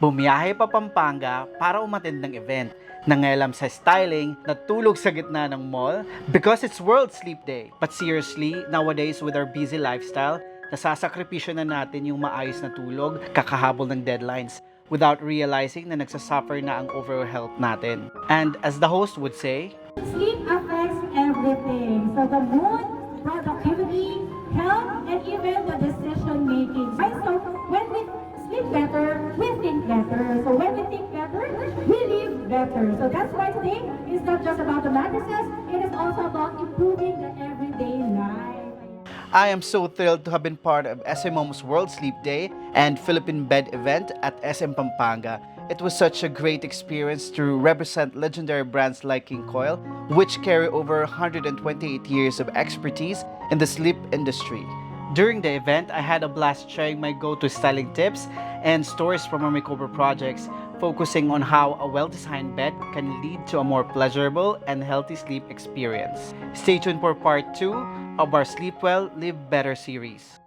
Bumiyahe pa Pampanga para umattend ng event. Nangalam sa styling, natulog sa gitna ng mall because it's World Sleep Day. But seriously, nowadays with our busy lifestyle, nasasakripisyo na natin yung maayos na tulog, kakahabol ng deadlines, without realizing na nagsasuffer na ang overall health natin. And as the host would say, Sleep affects everything. So the mood, productivity, health, and even the decision making. Right? So when we sleep better, we think better. So when we think better, we live better. So that's why today is not just about the mattresses, it is also about improving the everyday life. I am so thrilled to have been part of SM Mom's World Sleep Day and Philippine Bed event at SM Pampanga. It was such a great experience to represent legendary brands like King Coil, which carry over 128 years of expertise in the sleep industry. During the event, I had a blast sharing my go-to styling tips and stories from our makeover projects, focusing on how a well-designed bed can lead to a more pleasurable and healthy sleep experience. Stay tuned for part 2 of our Sleep Well, Live Better series.